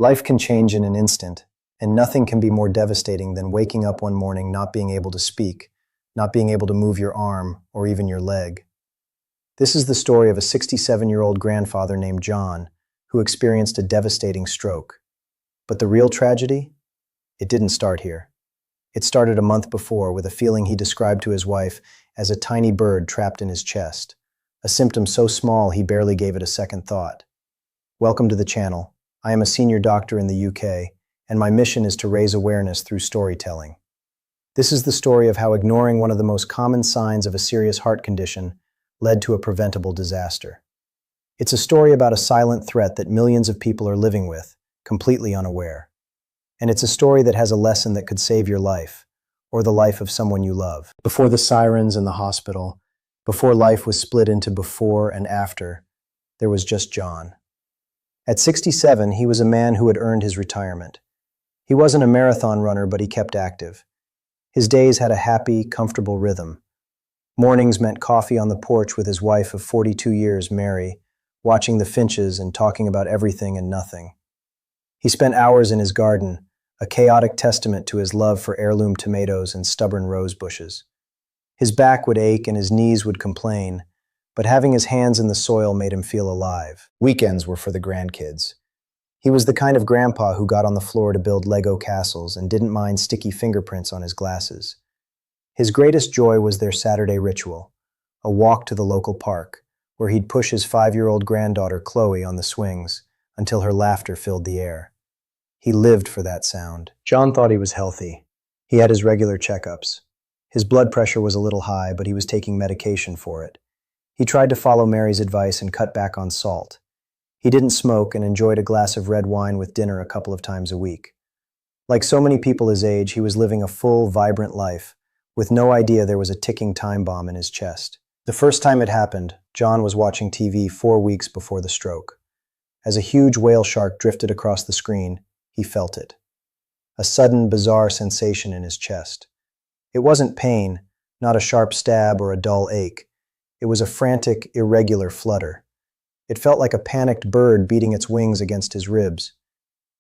Life can change in an instant, and nothing can be more devastating than waking up one morning not being able to speak, not being able to move your arm or even your leg. This is the story of a 67-year-old grandfather named John who experienced a devastating stroke. But the real tragedy? It didn't start here. It started a month before with a feeling he described to his wife as a tiny bird trapped in his chest, a symptom so small he barely gave it a second thought. Welcome to the channel. I am a senior doctor in the UK, and my mission is to raise awareness through storytelling. This is the story of how ignoring one of the most common signs of a serious heart condition led to a preventable disaster. It's a story about a silent threat that millions of people are living with, completely unaware. And it's a story that has a lesson that could save your life, or the life of someone you love. Before the sirens in the hospital, before life was split into before and after, there was just John. At 67, he was a man who had earned his retirement. He wasn't a marathon runner, but he kept active. His days had a happy, comfortable rhythm. Mornings meant coffee on the porch with his wife of 42 years, Mary, watching the finches and talking about everything and nothing. He spent hours in his garden, a chaotic testament to his love for heirloom tomatoes and stubborn rose bushes. His back would ache and his knees would complain, but having his hands in the soil made him feel alive. Weekends were for the grandkids. He was the kind of grandpa who got on the floor to build Lego castles and didn't mind sticky fingerprints on his glasses. His greatest joy was their Saturday ritual, a walk to the local park, where he'd push his 5-year-old granddaughter Chloe on the swings until her laughter filled the air. He lived for that sound. John thought he was healthy. He had his regular checkups. His blood pressure was a little high, but he was taking medication for it. He tried to follow Mary's advice and cut back on salt. He didn't smoke and enjoyed a glass of red wine with dinner a couple of times a week. Like so many people his age, he was living a full, vibrant life, with no idea there was a ticking time bomb in his chest. The first time it happened, John was watching TV 4 weeks before the stroke. As a huge whale shark drifted across the screen, he felt it. A sudden, bizarre sensation in his chest. It wasn't pain, not a sharp stab or a dull ache. It was a frantic, irregular flutter. It felt like a panicked bird beating its wings against his ribs.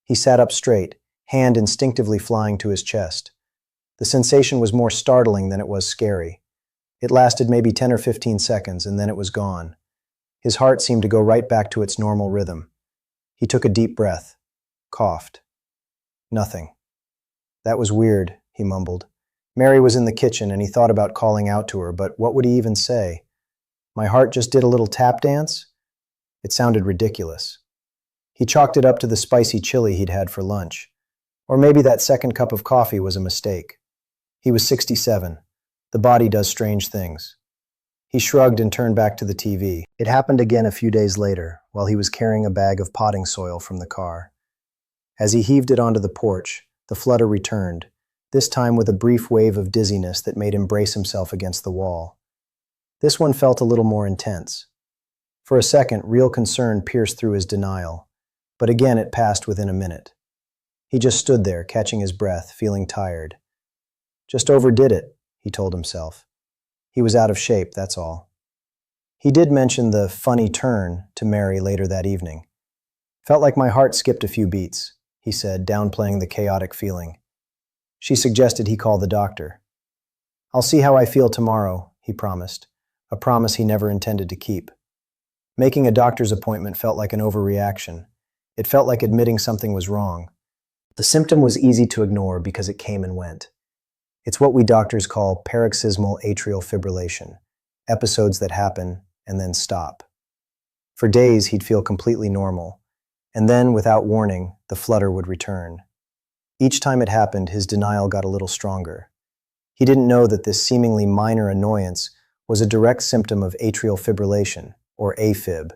He sat up straight, hand instinctively flying to his chest. The sensation was more startling than it was scary. It lasted maybe 10 or 15 seconds, and then it was gone. His heart seemed to go right back to its normal rhythm. He took a deep breath, coughed. Nothing. That was weird, he mumbled. Mary was in the kitchen, and he thought about calling out to her, but what would he even say? My heart just did a little tap dance? It sounded ridiculous. He chalked it up to the spicy chili he'd had for lunch. Or maybe that second cup of coffee was a mistake. He was 67. The body does strange things. He shrugged and turned back to the TV. It happened again a few days later, while he was carrying a bag of potting soil from the car. As he heaved it onto the porch, the flutter returned, this time with a brief wave of dizziness that made him brace himself against the wall. This one felt a little more intense. For a second, real concern pierced through his denial, but again it passed within a minute. He just stood there, catching his breath, feeling tired. Just overdid it, he told himself. He was out of shape, that's all. He did mention the funny turn to Mary later that evening. Felt like my heart skipped a few beats, he said, downplaying the chaotic feeling. She suggested he call the doctor. I'll see how I feel tomorrow, he promised, a promise he never intended to keep. Making a doctor's appointment felt like an overreaction. It felt like admitting something was wrong. The symptom was easy to ignore because it came and went. It's what we doctors call paroxysmal atrial fibrillation, episodes that happen and then stop. For days, he'd feel completely normal, and then, without warning, the flutter would return. Each time it happened, his denial got a little stronger. He didn't know that this seemingly minor annoyance was a direct symptom of atrial fibrillation, or AFib,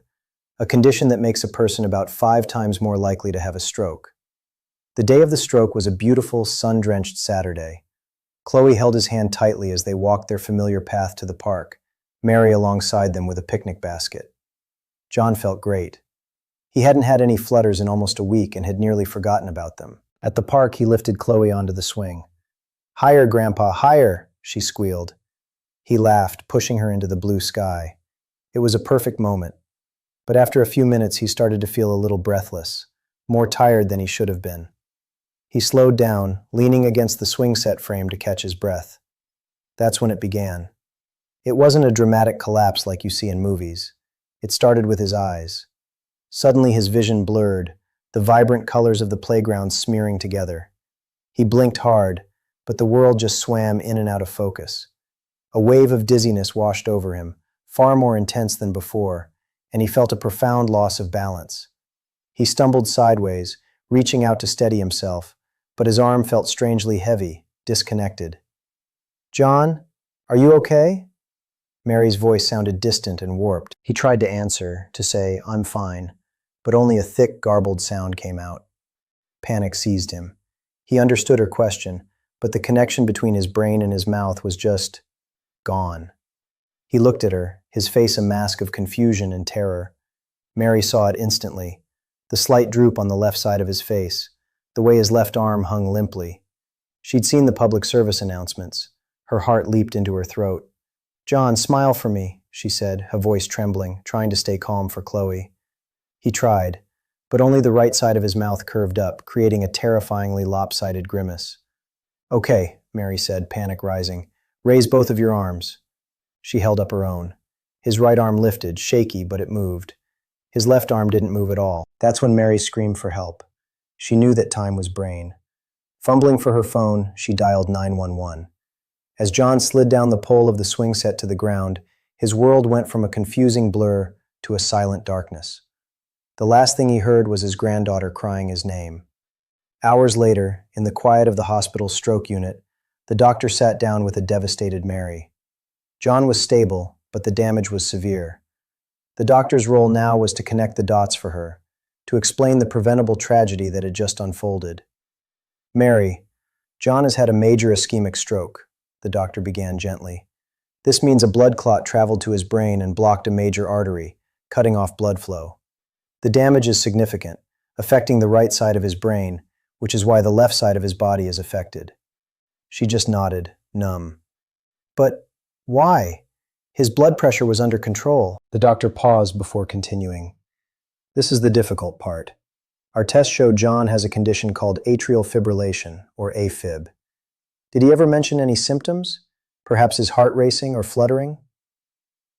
a condition that makes a person about 5 times more likely to have a stroke. The day of the stroke was a beautiful, sun-drenched Saturday. Chloe held his hand tightly as they walked their familiar path to the park, Mary alongside them with a picnic basket. John felt great. He hadn't had any flutters in almost a week and had nearly forgotten about them. At the park, he lifted Chloe onto the swing. "Higher, Grandpa, higher!" she squealed. He laughed, pushing her into the blue sky. It was a perfect moment. But after a few minutes, he started to feel a little breathless, more tired than he should have been. He slowed down, leaning against the swing set frame to catch his breath. That's when it began. It wasn't a dramatic collapse like you see in movies. It started with his eyes. Suddenly his vision blurred, the vibrant colors of the playground smearing together. He blinked hard, but the world just swam in and out of focus. A wave of dizziness washed over him, far more intense than before, and he felt a profound loss of balance. He stumbled sideways, reaching out to steady himself, but his arm felt strangely heavy, disconnected. "John, are you okay?" Mary's voice sounded distant and warped. He tried to answer, to say, "I'm fine," but only a thick, garbled sound came out. Panic seized him. He understood her question, but the connection between his brain and his mouth was just gone. He looked at her, his face a mask of confusion and terror. Mary saw it instantly. The slight droop on the left side of his face, the way his left arm hung limply. She'd seen the public service announcements. Her heart leaped into her throat. "John, smile for me," she said, her voice trembling, trying to stay calm for Chloe. He tried, but only the right side of his mouth curved up, creating a terrifyingly lopsided grimace. "Okay," Mary said, panic rising. "Raise both of your arms." She held up her own. His right arm lifted, shaky, but it moved. His left arm didn't move at all. That's when Mary screamed for help. She knew that time was brain. Fumbling for her phone, she dialed 911. As John slid down the pole of the swing set to the ground, his world went from a confusing blur to a silent darkness. The last thing he heard was his granddaughter crying his name. Hours later, in the quiet of the hospital's stroke unit, the doctor sat down with a devastated Mary. John was stable, but the damage was severe. The doctor's role now was to connect the dots for her, to explain the preventable tragedy that had just unfolded. "Mary, John has had a major ischemic stroke," the doctor began gently. "This means a blood clot traveled to his brain and blocked a major artery, cutting off blood flow. The damage is significant, affecting the right side of his brain, which is why the left side of his body is affected." She just nodded, numb. "But why? His blood pressure was under control." The doctor paused before continuing. "This is the difficult part. Our tests show John has a condition called atrial fibrillation, or AFib. Did he ever mention any symptoms? Perhaps his heart racing or fluttering?"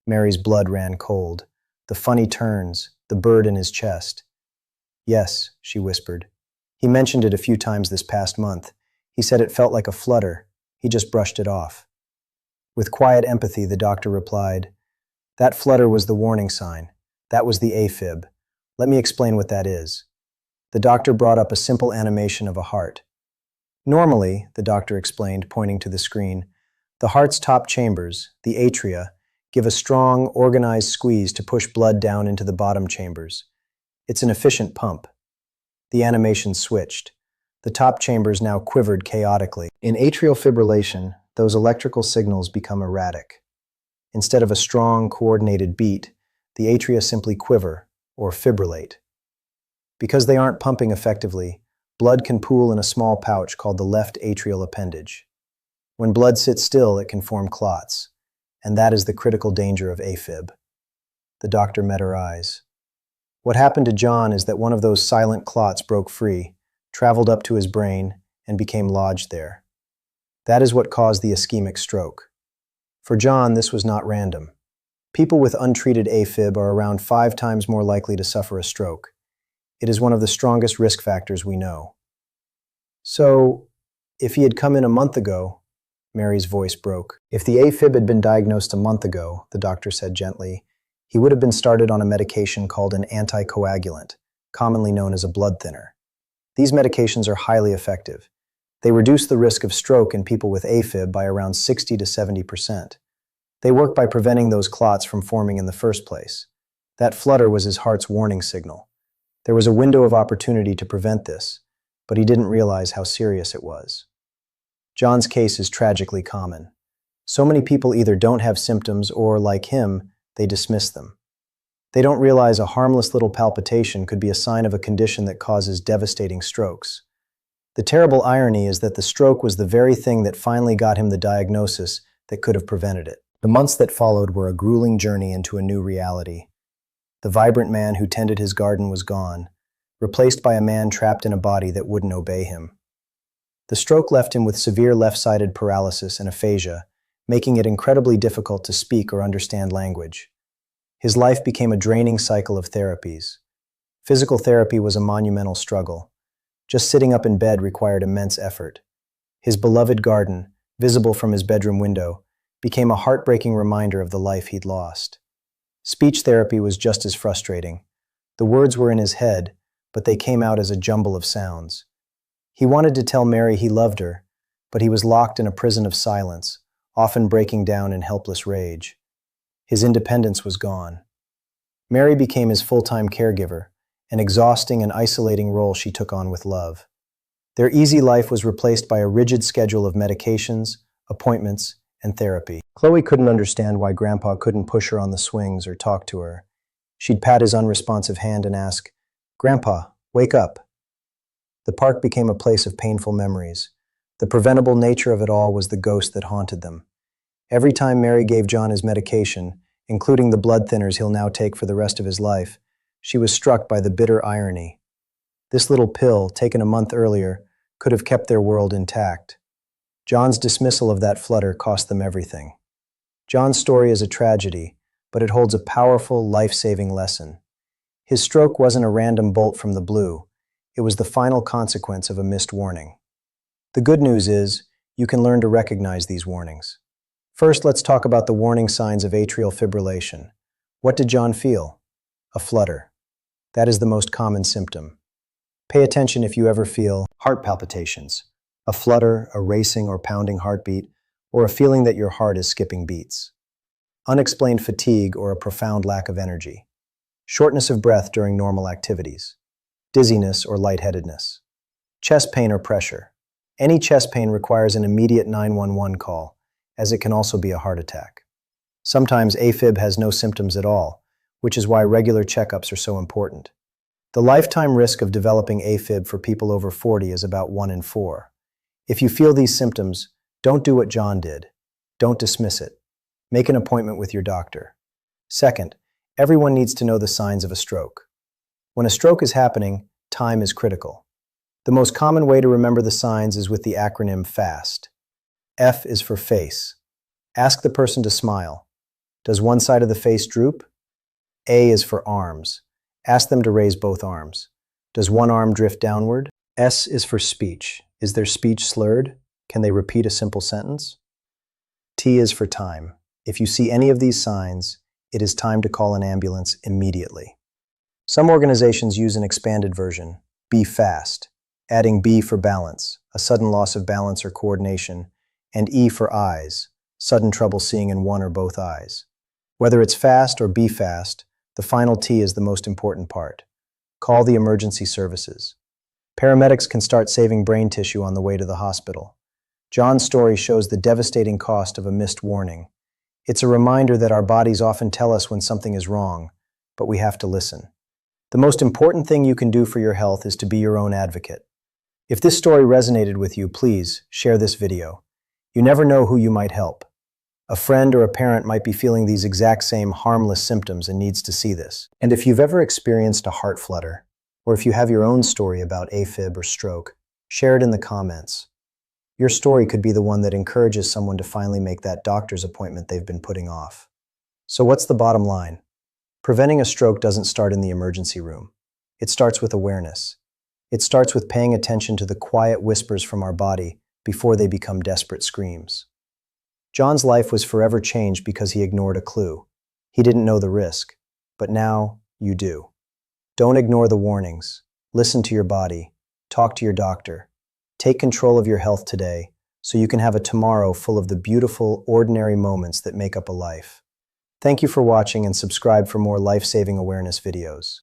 Mary's blood ran cold. The funny turns, the bird in his chest. "Yes," she whispered. "He mentioned it a few times this past month. He said it felt like a flutter. He just brushed it off." With quiet empathy, the doctor replied, "That flutter was the warning sign. That was the AFib. Let me explain what that is." The doctor brought up a simple animation of a heart. "Normally," the doctor explained, pointing to the screen, "the heart's top chambers, the atria, give a strong, organized squeeze to push blood down into the bottom chambers. It's an efficient pump." The animation switched. The top chambers now quivered chaotically. In atrial fibrillation, those electrical signals become erratic. Instead of a strong, coordinated beat, the atria simply quiver, or fibrillate. Because they aren't pumping effectively, blood can pool in a small pouch called the left atrial appendage. When blood sits still, it can form clots, and that is the critical danger of AFib. The doctor met her eyes. "What happened to John is that one of those silent clots broke free, traveled up to his brain, and became lodged there. That is what caused the ischemic stroke. For John, this was not random. People with untreated AFib are around 5 times more likely to suffer a stroke. It is one of the strongest risk factors we know." "So, if he had come in a month ago," Mary's voice broke. "If the AFib had been diagnosed a month ago," the doctor said gently, "he would have been started on a medication called an anticoagulant, commonly known as a blood thinner. These medications are highly effective. They reduce the risk of stroke in people with AFib by around 60 to 70%. They work by preventing those clots from forming in the first place. That flutter was his heart's warning signal. There was a window of opportunity to prevent this, but he didn't realize how serious it was." John's case is tragically common. So many people either don't have symptoms or, like him, they dismiss them. They don't realize a harmless little palpitation could be a sign of a condition that causes devastating strokes. The terrible irony is that the stroke was the very thing that finally got him the diagnosis that could have prevented it. The months that followed were a grueling journey into a new reality. The vibrant man who tended his garden was gone, replaced by a man trapped in a body that wouldn't obey him. The stroke left him with severe left-sided paralysis and aphasia, making it incredibly difficult to speak or understand language. His life became a draining cycle of therapies. Physical therapy was a monumental struggle. Just sitting up in bed required immense effort. His beloved garden, visible from his bedroom window, became a heartbreaking reminder of the life he'd lost. Speech therapy was just as frustrating. The words were in his head, but they came out as a jumble of sounds. He wanted to tell Mary he loved her, but he was locked in a prison of silence, often breaking down in helpless rage. His independence was gone. Mary became his full-time caregiver, an exhausting and isolating role she took on with love. Their easy life was replaced by a rigid schedule of medications, appointments, and therapy. Chloe couldn't understand why Grandpa couldn't push her on the swings or talk to her. She'd pat his unresponsive hand and ask, "Grandpa, wake up." The park became a place of painful memories. The preventable nature of it all was the ghost that haunted them. Every time Mary gave John his medication, including the blood thinners he'll now take for the rest of his life, she was struck by the bitter irony. This little pill, taken a month earlier, could have kept their world intact. John's dismissal of that flutter cost them everything. John's story is a tragedy, but it holds a powerful, life-saving lesson. His stroke wasn't a random bolt from the blue. It was the final consequence of a missed warning. The good news is, you can learn to recognize these warnings. First, let's talk about the warning signs of atrial fibrillation. What did John feel? A flutter. That is the most common symptom. Pay attention if you ever feel heart palpitations, a flutter, a racing or pounding heartbeat, or a feeling that your heart is skipping beats. Unexplained fatigue or a profound lack of energy. Shortness of breath during normal activities. Dizziness or lightheadedness. Chest pain or pressure. Any chest pain requires an immediate 911 call, as it can also be a heart attack. Sometimes AFib has no symptoms at all, which is why regular checkups are so important. The lifetime risk of developing AFib for people over 40 is about 1 in 4. If you feel these symptoms, don't do what John did. Don't dismiss it. Make an appointment with your doctor. Second, everyone needs to know the signs of a stroke. When a stroke is happening, time is critical. The most common way to remember the signs is with the acronym FAST. F is for face. Ask the person to smile. Does one side of the face droop? A is for arms. Ask them to raise both arms. Does one arm drift downward? S is for speech. Is their speech slurred? Can they repeat a simple sentence? T is for time. If you see any of these signs, it is time to call an ambulance immediately. Some organizations use an expanded version, B FAST, adding B for balance, a sudden loss of balance or coordination, and E for eyes, sudden trouble seeing in one or both eyes. Whether it's FAST or B FAST, the final T is the most important part. Call the emergency services. Paramedics can start saving brain tissue on the way to the hospital. John's story shows the devastating cost of a missed warning. It's a reminder that our bodies often tell us when something is wrong, but we have to listen. The most important thing you can do for your health is to be your own advocate. If this story resonated with you, please share this video. You never know who you might help. A friend or a parent might be feeling these exact same harmless symptoms and needs to see this. And if you've ever experienced a heart flutter, or if you have your own story about AFib or stroke, share it in the comments. Your story could be the one that encourages someone to finally make that doctor's appointment they've been putting off. So what's the bottom line? Preventing a stroke doesn't start in the emergency room. It starts with awareness. It starts with paying attention to the quiet whispers from our body before they become desperate screams. John's life was forever changed because he ignored a clue. He didn't know the risk, but now you do. Don't ignore the warnings. Listen to your body. Talk to your doctor. Take control of your health today so you can have a tomorrow full of the beautiful, ordinary moments that make up a life. Thank you for watching and subscribe for more life-saving awareness videos.